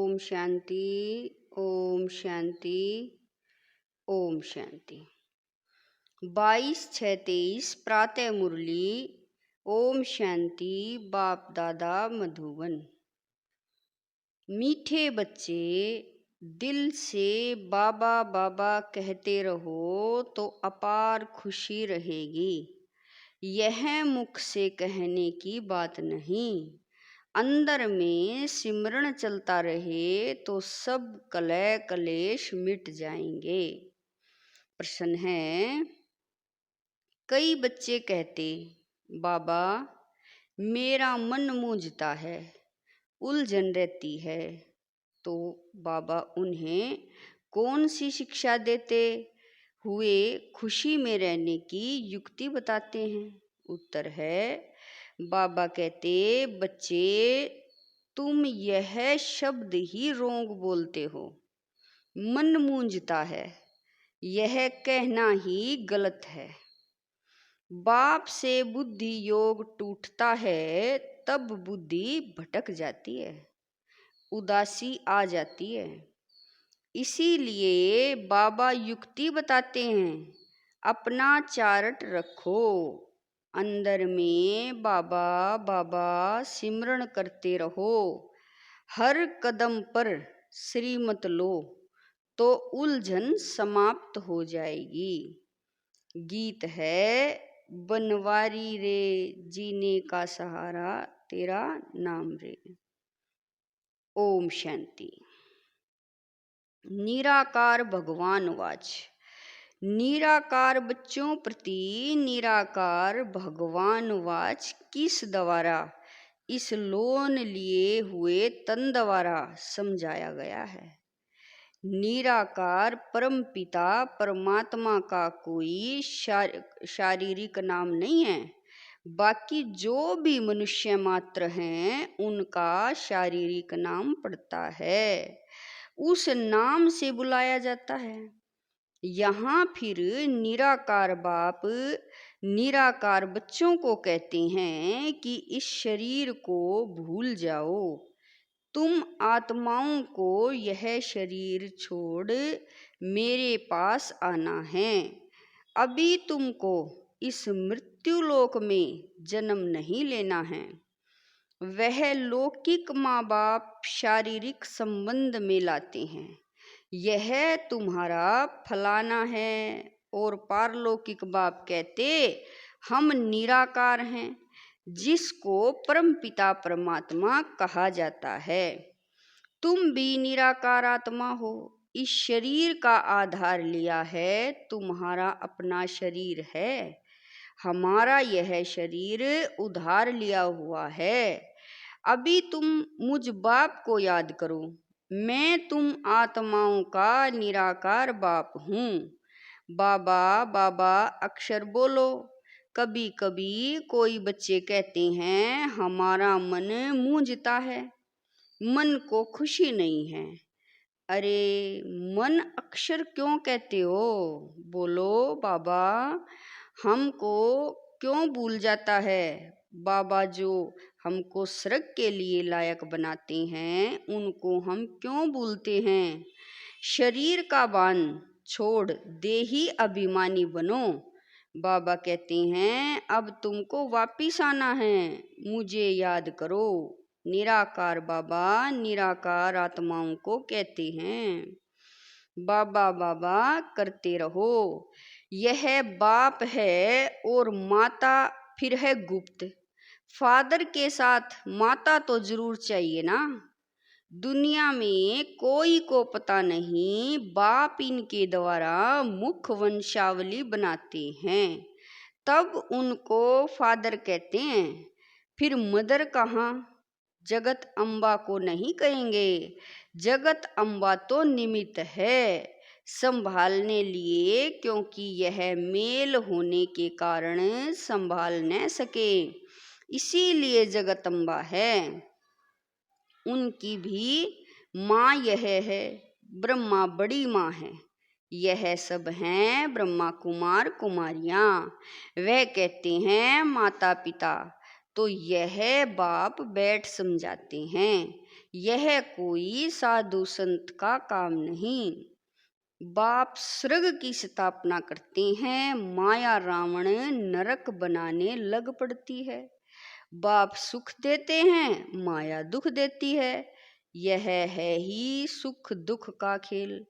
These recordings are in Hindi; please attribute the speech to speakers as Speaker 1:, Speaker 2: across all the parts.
Speaker 1: ओम शांति। ओम शांति। ओम शांति। 22/6/23 प्रातः मुरली। ओम शांति। बाप दादा मधुबन। मीठे बच्चे, दिल से बाबा बाबा कहते रहो तो अपार खुशी रहेगी। यह मुख से कहने की बात नहीं, अंदर में सिमरण चलता रहे तो सब कलह कलेश मिट जाएंगे। प्रश्न है, कई बच्चे कहते, बाबा मेरा मन मूंझता है, उलझन रहती है, तो बाबा उन्हें कौन सी शिक्षा देते हुए खुशी में रहने की युक्ति बताते हैं? उत्तर है, बाबा कहते, बच्चे तुम यह शब्द ही रोंग बोलते हो। मन मूंझता है, यह कहना ही गलत है। बाप से बुद्धि योग टूटता है, तब बुद्धि भटक जाती है, उदासी आ जाती है। इसीलिए बाबा युक्ति बताते हैं, अपना चार्ट रखो, अंदर में बाबा बाबा सिमरण करते रहो, हर कदम पर श्रीमत लो तो उलझन समाप्त हो जाएगी। गीत है, बनवारी रे जीने का सहारा तेरा नाम रे। ओम शांति। निराकार भगवान वाच। निराकार बच्चों प्रति निराकार भगवान वाच किस द्वारा, इस लोन लिए हुए तन द्वारा समझाया गया है। निराकार परम पिता परमात्मा का कोई शारीरिक नाम नहीं है। बाकी जो भी मनुष्य मात्र हैं उनका शारीरिक नाम पड़ता है, उस नाम से बुलाया जाता है। यहाँ फिर निराकार बाप निराकार बच्चों को कहते हैं कि इस शरीर को भूल जाओ, तुम आत्माओं को यह शरीर छोड़ मेरे पास आना है। अभी तुमको इस मृत्युलोक में जन्म नहीं लेना है। वह लौकिक माँ बाप शारीरिक संबंध में लाते हैं, यह तुम्हारा फलाना है, और पारलौकिक बाप कहते हम निराकार हैं, जिसको परम पिता परमात्मा कहा जाता है। तुम भी निराकार आत्मा हो, इस शरीर का आधार लिया है, तुम्हारा अपना शरीर है। हमारा यह शरीर उधार लिया हुआ है। अभी तुम मुझ बाप को याद करो, मैं तुम आत्माओं का निराकार बाप हूँ। बाबा बाबा अक्षर बोलो। कभी कभी कोई बच्चे कहते हैं, हमारा मन मूंझता है, मन को खुशी नहीं है। अरे मन अक्षर क्यों कहते हो? बोलो बाबा, हमको क्यों भूल जाता है? बाबा जो हमको स्वर्ग के लिए लायक बनाते हैं, उनको हम क्यों भूलते हैं? शरीर का बांध छोड़ देही अभिमानी बनो। बाबा कहते हैं, अब तुमको वापिस आना है, मुझे याद करो। निराकार बाबा निराकार आत्माओं को कहते हैं, बाबा बाबा करते रहो। यह बाप है और माता फिर है गुप्त। फादर के साथ माता तो जरूर चाहिए ना। दुनिया में कोई को पता नहीं, बाप इनके द्वारा मुख वंशावली बनाते हैं, तब उनको फादर कहते हैं। फिर मदर कहाँ? जगत अम्बा को नहीं कहेंगे, जगत अम्बा तो निमित्त है संभालने लिए, क्योंकि यह मेल होने के कारण संभाल न सके, इसीलिए जगत अम्बा है। उनकी भी माँ यह है, ब्रह्मा बड़ी माँ है, यह सब हैं ब्रह्मा कुमार कुमारियाँ। वह कहते हैं माता पिता, तो यह बाप बैठ समझाते हैं, यह कोई साधु संत का काम नहीं। बाप स्वर्ग की स्थापना करते हैं, माया रावण नरक बनाने लग पड़ती है। बाप सुख देते हैं, माया दुख देती है। यह है ही सुख दुख का खेल।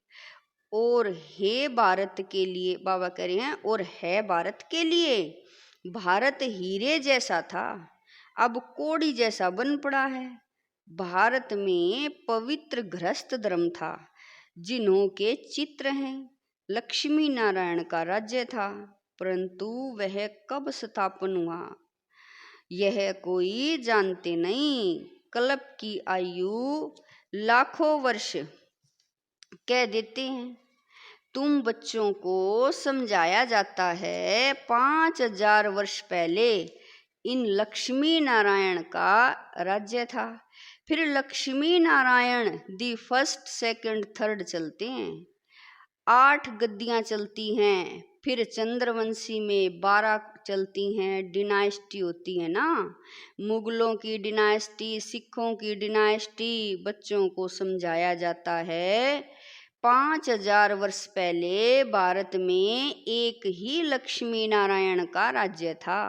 Speaker 1: और हे भारत के लिए, बाबा कह रहे हैं, और है भारत के लिए। भारत हीरे जैसा था, अब कोड़ी जैसा बन पड़ा है। भारत में पवित्र गृहस्थ धर्म था, जिन्हों के चित्र हैं। लक्ष्मी नारायण का राज्य था, परंतु वह कब स्थापन हुआ यह कोई जानते नहीं। कल्प की आयु लाखों वर्ष कह देते हैं। तुम बच्चों को समझाया जाता है 5000 वर्ष पहले इन लक्ष्मी नारायण का राज्य था। फिर Lakshmi Narayan the first second third चलते हैं, 8 गद्दियां चलती हैं। फिर चंद्रवंशी में 12 चलती हैं, डिनाइस्टी होती है ना, मुगलों की डिनाइस्टी, सिखों की डिनाइस्टी। बच्चों को समझाया जाता है 5000 वर्ष पहले भारत में एक ही लक्ष्मी नारायण का राज्य था।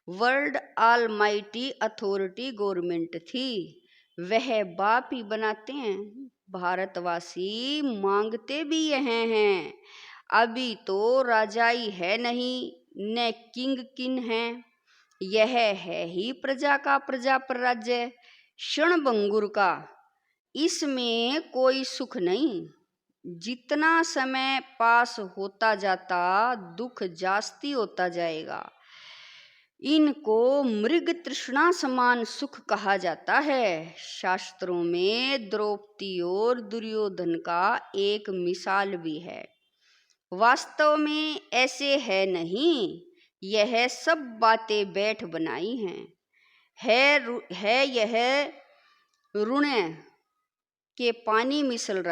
Speaker 1: वर्ल्ड ऑलमाइटी अथॉरिटी गवर्नमेंट थी, वह बाप ही बनाते हैं। भारतवासी मांगते भी यह हैं। अभी तो राजाई है नहीं, न किंग किन है। यह है ही प्रजा का प्रजा पर राज्य, क्षणभंगुर का। इसमें कोई सुख नहीं। जितना समय पास होता जाता दुख जास्ती होता जाएगा। इनको मृग तृष्णा समान सुख कहा जाता है। शास्त्रों में द्रौपदी और दुर्योधन का एक मिसाल भी है। वास्तव में ऐसे है नहीं, यह सब बातें बैठ बनाई हैं। है यह ऋण के पानी मिसल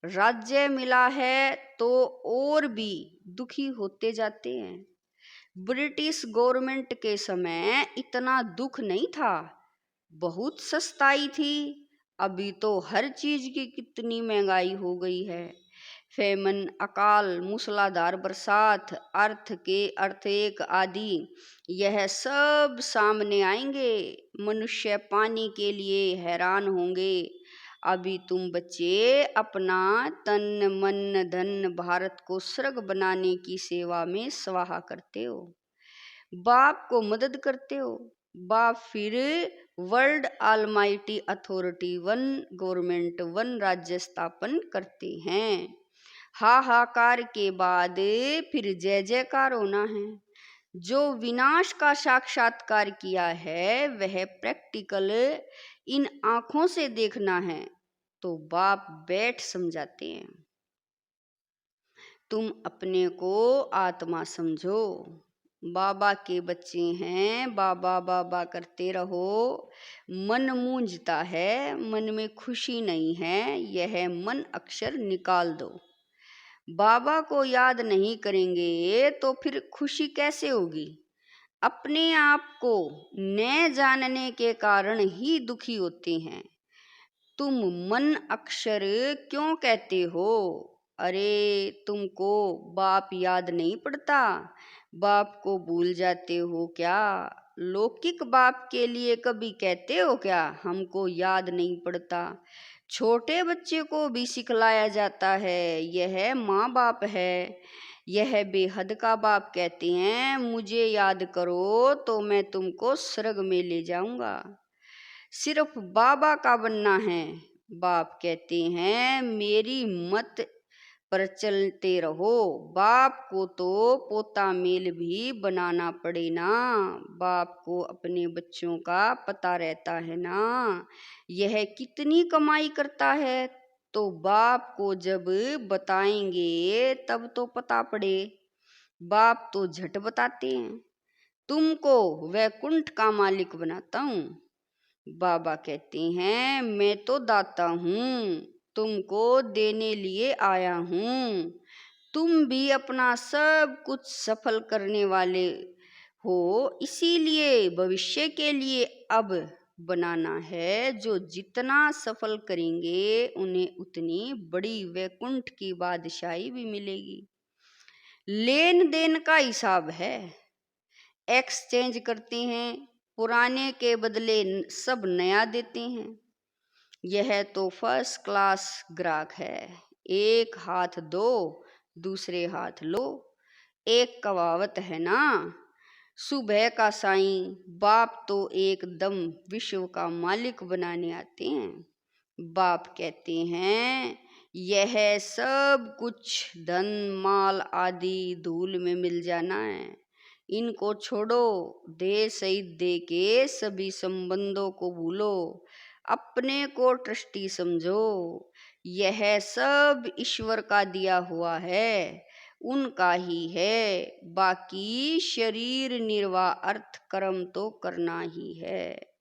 Speaker 1: राज्य मिला है तो और भी दुखी होते जाते हैं। ब्रिटिश गवर्नमेंट के समय इतना दुख नहीं था, बहुत सस्ताई थी। अभी तो हर चीज की कितनी महंगाई हो गई है। फेमन, अकाल, मूसलाधार बरसात, अर्थक्वेक आदि, यह सब सामने आएंगे। मनुष्य पानी के लिए हैरान होंगे। अभी तुम बच्चे अपना तन मन धन भारत को स्वर्ग बनाने की सेवा में स्वाहा करते हो, बाप को मदद करते हो। बाप फिर world almighty authority, one government, one राज्य स्थापन करते हैं। हाहाकार के बाद फिर जय जयकार होना है। जो विनाश का साक्षात्कार किया है वह प्रैक्टिकल इन आंखों से देखना है, तो बाप बैठ समझाते हैं। तुम अपने को आत्मा समझो, बाबा के बच्चे हैं, बाबा बाबा करते रहो। मन मूंझता है, मन में खुशी नहीं है, यह मन अक्षर निकाल दो। बाबा को याद नहीं करेंगे तो फिर खुशी कैसे होगी। अपने आप को न जानने के कारण ही दुखी होते हैं। तुम मन अक्षर क्यों कहते हो? अरे तुमको बाप याद नहीं पड़ता? बाप को भूल जाते हो क्या? लौकिक बाप के लिए कभी कहते हो क्या हमको याद नहीं पड़ता? छोटे बच्चे को भी सिखलाया जाता है, यह माँ बाप है। यह बेहद का बाप कहते हैं, मुझे याद करो तो मैं तुमको स्वर्ग में ले जाऊंगा। सिर्फ बाबा का बनना है। बाप कहते हैं, मेरी मत पर चलते रहो। बाप को तो पोता मेल भी बनाना पड़े ना। बाप को अपने बच्चों का पता रहता है ना, यह कितनी कमाई करता है, तो बाप को जब बताएंगे तब तो पता पड़े। बाप तो झट बताते हैं, तुमको वैकुंठ का मालिक बनाता हूँ। बाबा कहते हैं, मैं तो दाता हूँ, तुमको देने लिए आया हूँ। तुम भी अपना सब कुछ सफल करने वाले हो, इसीलिए भविष्य के लिए अब बनाना है। जो जितना सफल करेंगे उन्हें उतनी बड़ी वैकुंठ की बादशाही भी मिलेगी। लेन देन का हिसाब है, एक्सचेंज करते हैं, पुराने के बदले सब नया देते हैं। यह तो फर्स्ट क्लास ग्राहक है। एक हाथ दो, दूसरे हाथ लो। एक कहावत है ना, सुबह का साईं बाप तो एकदम विश्व का मालिक बनाने आते हैं। बाप कहते हैं यह सब कुछ धन माल आदि धूल में मिल जाना है, इनको छोड़ो। दे सहित दे के सभी संबंधों को भूलो, अपने को ट्रस्टी समझो। यह सब ईश्वर का दिया हुआ है, उनका ही है। बाकी शरीर निर्वाह अर्थ कर्म तो करना ही है।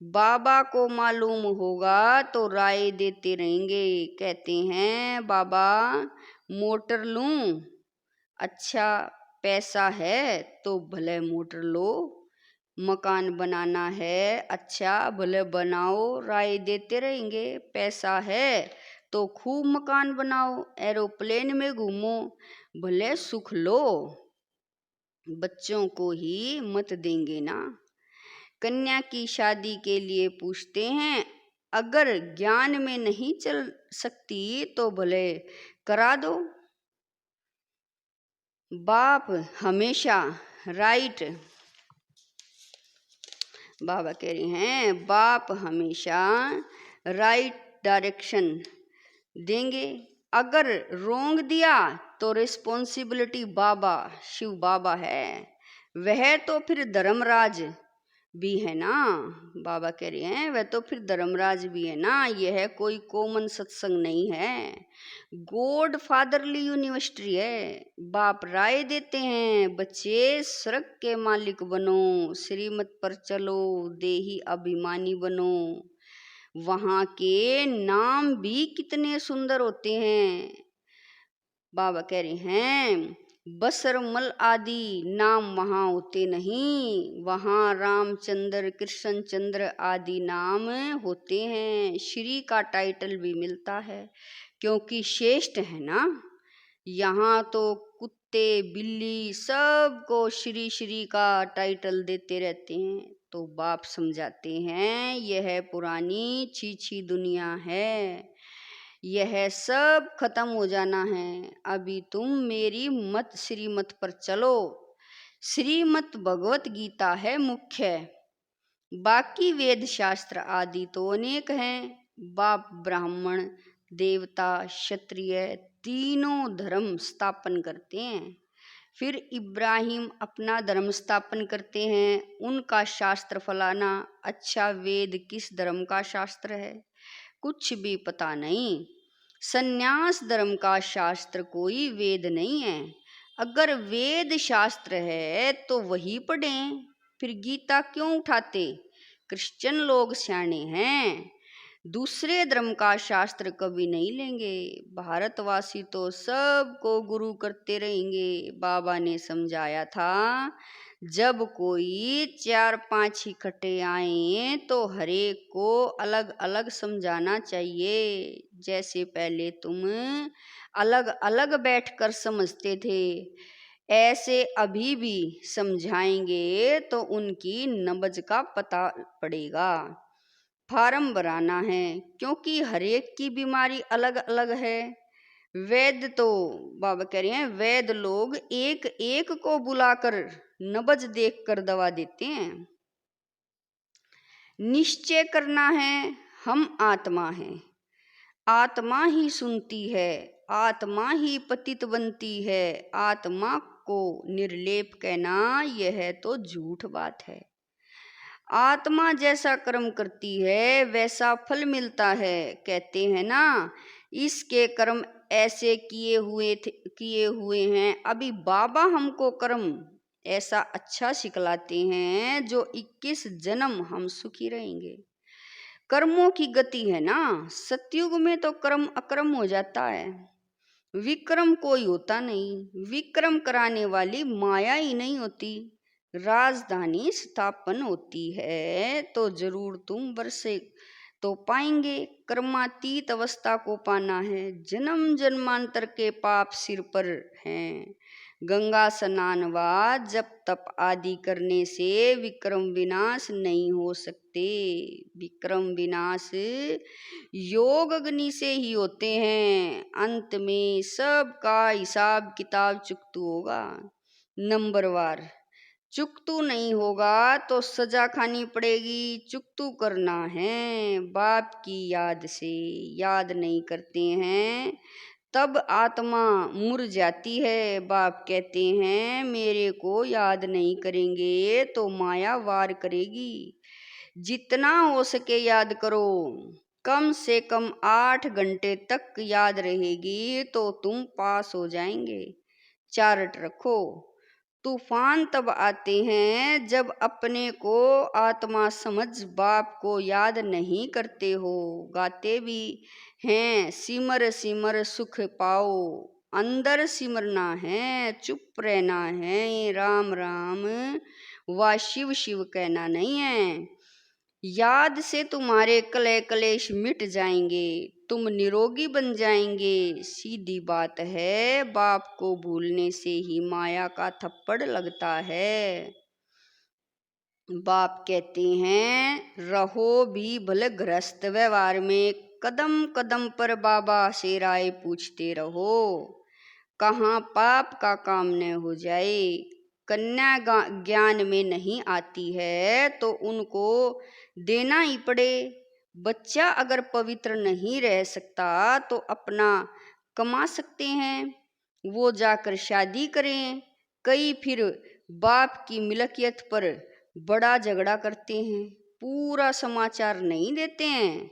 Speaker 1: बाबा को मालूम होगा तो राय देते रहेंगे। कहते हैं बाबा मोटर लूं? अच्छा, पैसा है तो भले मोटर लो। मकान बनाना है, अच्छा भले बनाओ, राय देते रहेंगे। पैसा है तो खूब मकान बनाओ, एरोप्लेन में घूमो, भले सुख लो। बच्चों को ही मत देंगे ना। कन्या की शादी के लिए पूछते हैं, अगर ज्ञान में नहीं चल सकती तो भले करा दो। बाप हमेशा राइट, बाबा कह रहे हैं बाप हमेशा राइट डायरेक्शन देंगे। अगर रोंग दिया तो रिस्पॉन्सिबिलिटी बाबा शिव बाबा है, वह तो फिर धर्मराज भी है ना। बाबा कह रहे हैं वह तो फिर धर्मराज भी है ना। यह कोई कॉमन सत्संग नहीं है, गॉड फादरली यूनिवर्सिटी है। बाप राय देते हैं बच्चे स्वर्ग के मालिक बनो, श्रीमत पर चलो, देही अभिमानी बनो। वहाँ के नाम भी कितने सुंदर होते हैं। बाबा कह रहे हैं बसरमल आदि नाम वहाँ होते नहीं, वहाँ रामचंद्र कृष्ण चंद्र आदि नाम होते हैं। श्री का टाइटल भी मिलता है क्योंकि श्रेष्ठ है ना। यहाँ तो कुत्ते बिल्ली सबको श्री श्री का टाइटल देते रहते हैं। तो बाप समझाते हैं यह पुरानी छीछी दुनिया है, यह सब खत्म हो जाना है। अभी तुम मेरी मत श्रीमत पर चलो। श्रीमत भगवत गीता है मुख्य, बाकी वेद शास्त्र आदि तो अनेक हैं। बाप ब्राह्मण देवता क्षत्रिय तीनों धर्म स्थापन करते हैं। फिर इब्राहिम अपना धर्म स्थापन करते हैं, उनका शास्त्र फलाना। अच्छा, वेद किस धर्म का शास्त्र है? कुछ भी पता नहीं। संन्यास धर्म का शास्त्र कोई वेद नहीं है। अगर वेद शास्त्र है तो वही पढ़ें, फिर गीता क्यों उठाते? क्रिश्चियन लोग सियाने हैं, दूसरे धर्म का शास्त्र कभी नहीं लेंगे। भारतवासी तो सबको गुरु करते रहेंगे। बाबा ने समझाया था जब कोई 4-5 इकट्ठे आए तो हरेक को अलग अलग समझाना चाहिए। जैसे पहले तुम अलग अलग बैठकर समझते थे, ऐसे अभी भी समझाएंगे तो उनकी नब्ज का पता पड़ेगा। फार्म भराना है क्योंकि हरेक की बीमारी अलग अलग है। वैद्य तो बाबा कह रहे हैं वैद्य लोग एक एक को बुलाकर नब्ज देखकर दवा देते हैं। निश्चय करना है हम आत्मा हैं, आत्मा ही सुनती है, आत्मा ही पतित बनती है। आत्मा को निर्लेप कहना यह तो झूठ बात है। आत्मा जैसा कर्म करती है वैसा फल मिलता है। कहते हैं ना इसके कर्म ऐसे किए हुए हैं। अभी बाबा हमको कर्म ऐसा अच्छा सिखलाते हैं जो 21 जन्म हम सुखी रहेंगे। कर्मों की गति है ना, सतयुग में तो कर्म अकर्म हो जाता है, विक्रम कोई होता नहीं। विक्रम कराने वाली माया ही नहीं होती। राजधानी स्थापन होती है तो जरूर तुम वर्षे तो पाएंगे। कर्मातीत अवस्था को पाना है, जन्म जन्मांतर के पाप सिर पर हैं। गंगा स्नान व जप तप आदि करने से विक्रम विनाश नहीं हो सकते। विक्रम विनाश योग अग्नि से ही होते हैं। अंत में सबका हिसाब किताब चुकतू होगा, नंबरवार। चुकतू नहीं होगा तो सजा खानी पड़ेगी। चुकतू करना है बाप की याद से, याद नहीं करते हैं तब आत्मा मुर जाती है। बाप कहते हैं मेरे को याद नहीं करेंगे तो माया वार करेगी। जितना हो सके याद करो, कम से कम 8 घंटे तक याद रहेगी तो तुम पास हो जाएंगे। चार्ट रखो। तूफान तब आते हैं जब अपने को आत्मा समझ बाप को याद नहीं करते हो। गाते भी हैं सिमर सिमर सुख पाओ, अंदर सिमरना है, चुप रहना है, राम राम व शिव शिव कहना नहीं है। याद से तुम्हारे कले कलेश मिट जाएंगे, तुम निरोगी बन जाएंगे। सीधी बात है, बाप को भूलने से ही माया का थप्पड़ लगता है। बाप कहते हैं रहो भी भले गृहस्थ व्यवहार में, कदम कदम पर बाबा से राय पूछते रहो, कहाँ पाप का काम न हो जाए। कन्या ज्ञान में नहीं आती है तो उनको देना ही पड़े। बच्चा अगर पवित्र नहीं रह सकता तो अपना कमा सकते हैं, वो जाकर शादी करें। कई फिर बाप की मिल्कियत पर बड़ा झगड़ा करते हैं, पूरा समाचार नहीं देते हैं।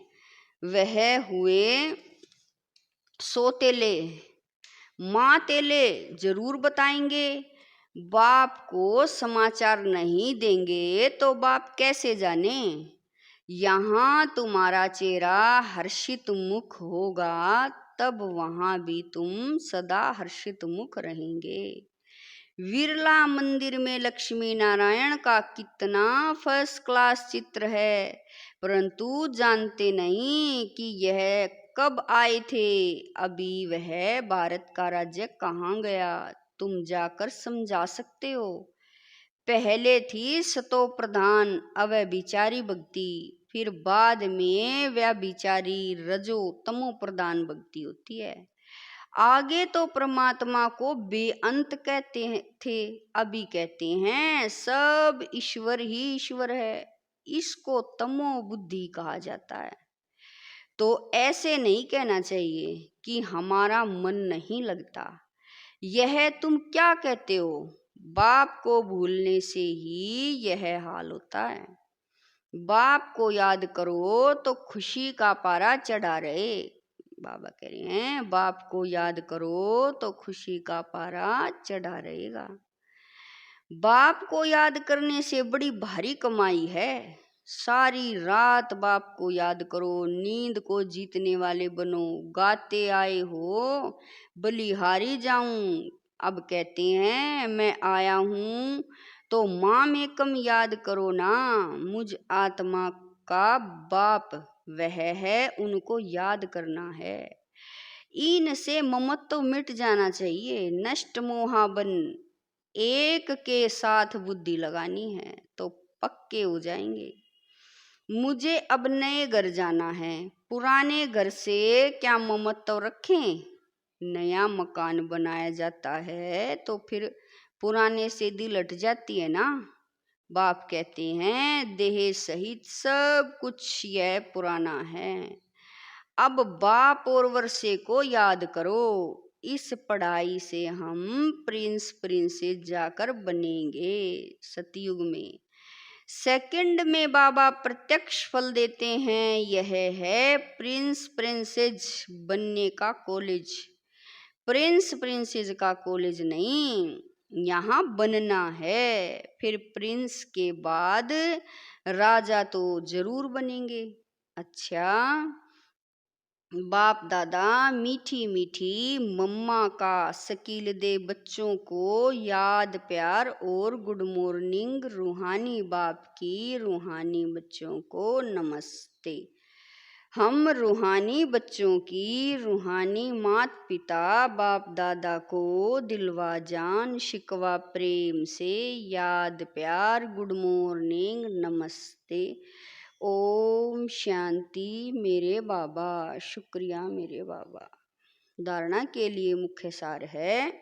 Speaker 1: वह हुए सोतेले, माँ तेले जरूर बताएंगे। बाप को समाचार नहीं देंगे तो बाप कैसे जाने। यहाँ तुम्हारा चेहरा हर्षित मुख होगा तब वहाँ भी तुम सदा हर्षित मुख रहेंगे। विरला मंदिर में लक्ष्मी नारायण का कितना फर्स्ट क्लास चित्र है, परंतु जानते नहीं कि यह कब आए थे। अभी वह भारत का राज्य कहाँ गया, तुम जाकर समझा सकते हो। पहले थी सतो प्रधान अव्यभिचारी भक्ति, फिर बाद में व्यभिचारी रजो तमो प्रधान भक्ति होती है। आगे तो परमात्मा को बेअंत कहते थे, अभी कहते हैं सब ईश्वर ही ईश्वर है। इसको तमो बुद्धि कहा जाता है। तो ऐसे नहीं कहना चाहिए कि हमारा मन नहीं लगता। यह तुम क्या कहते हो, बाप को भूलने से ही यह हाल होता है। बाप को याद करो तो खुशी का पारा चढ़ा रहे। बाबा कह रहे हैं बाप को याद करो तो खुशी का पारा चढ़ा रहेगा। बाप को याद करने से बड़ी भारी कमाई है। सारी रात बाप को याद करो, नींद को जीतने वाले बनो। गाते आए हो बलिहारी जाऊं, अब कहते हैं मैं आया हूँ तो माँ में कम याद करो ना। मुझ आत्मा का बाप वह है, उनको याद करना है। इन से ममत्व मिट जाना चाहिए। नष्ट मोहाबन एक के साथ बुद्धि लगानी है तो पक्के हो जाएंगे। मुझे अब नए घर जाना है, पुराने घर से क्या ममत्व रखें। नया मकान बनाया जाता है तो फिर पुराने से दिल हट जाती है ना। बाप कहते हैं देह सहित सब कुछ यह पुराना है। अब बाप और वर्षे को याद करो। इस पढ़ाई से हम प्रिंस प्रिंसेस जाकर बनेंगे सतयुग में। सेकंड में बाबा प्रत्यक्ष फल देते हैं, यह है प्रिंस प्रिंसेस बनने का कॉलेज। प्रिंस प्रिंसेस का कॉलेज नहीं, यहाँ बनना है। फिर प्रिंस के बाद राजा तो जरूर बनेंगे। अच्छा, बाप दादा मीठी मीठी मम्मा का शकील दे बच्चों को याद प्यार और गुड मॉर्निंग। रूहानी बाप की रूहानी बच्चों को नमस्ते। हम रूहानी बच्चों की रूहानी मात पिता बाप दादा को दिलवा जान शिकवा प्रेम से याद प्यार गुड मॉर्निंग नमस्ते। ओम शांति मेरे बाबा। शुक्रिया मेरे बाबा। धारणा के लिए मुख्य सार है।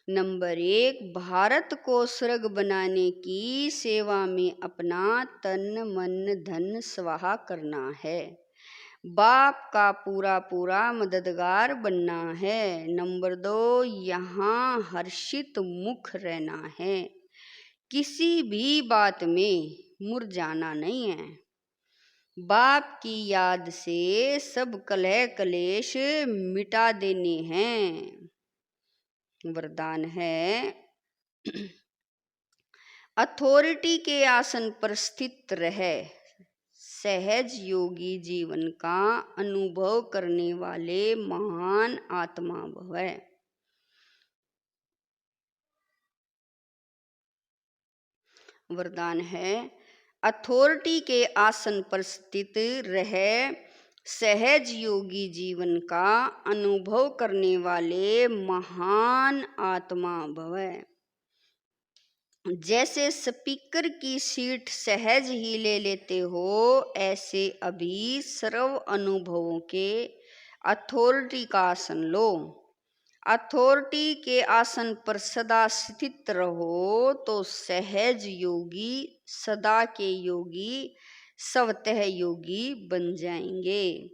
Speaker 1: नंबर 1, भारत को स्वर्ग बनाने की सेवा में अपना तन मन धन स्वाहा करना है। बाप का पूरा पूरा मददगार बनना है। नंबर 2, यहाँ हर्षित मुख रहना है। किसी भी बात में मुरझाना नहीं है। बाप की याद से सब कलह कलेश मिटा देने हैं। वरदान है। अथॉरिटी के आसन पर स्थित रहे सहज योगी जीवन का अनुभव करने वाले महान आत्मा भव। वरदान है। अथॉरिटी के आसन पर स्थित रहे सहज योगी जीवन का अनुभव करने वाले महान आत्मा भव। जैसे स्पीकर की सीट सहज ही ले लेते हो, ऐसे अभी सर्व अनुभवों के अथॉरिटी का आसन लो। अथॉरिटी के आसन पर सदा स्थित रहो तो सहज योगी सदा के योगी स्वतः योगी बन जाएंगे।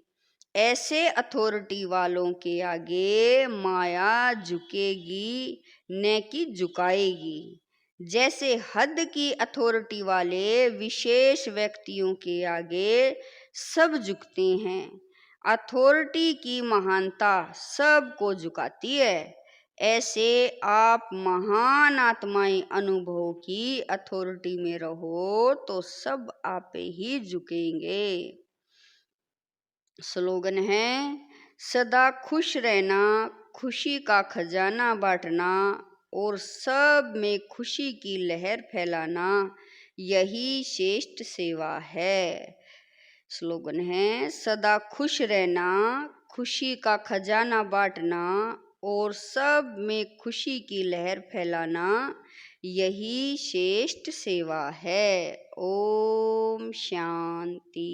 Speaker 1: ऐसे अथॉरिटी वालों के आगे माया झुकेगी न कि झुकाएगी। जैसे हद की अथॉरिटी वाले विशेष व्यक्तियों के आगे सब झुकते हैं, अथॉरिटी की महानता सबको झुकाती है। ऐसे आप महान आत्माएं अनुभव की अथॉरिटी में रहो तो सब आप ही झुकेंगे। स्लोगन है। सदा खुश रहना, खुशी का खजाना बांटना और सब में खुशी की लहर फैलाना, यही श्रेष्ठ सेवा है। स्लोगन है। सदा खुश रहना, खुशी का खजाना बांटना और सब में खुशी की लहर फैलाना, यही श्रेष्ठ सेवा है। ओम शांति।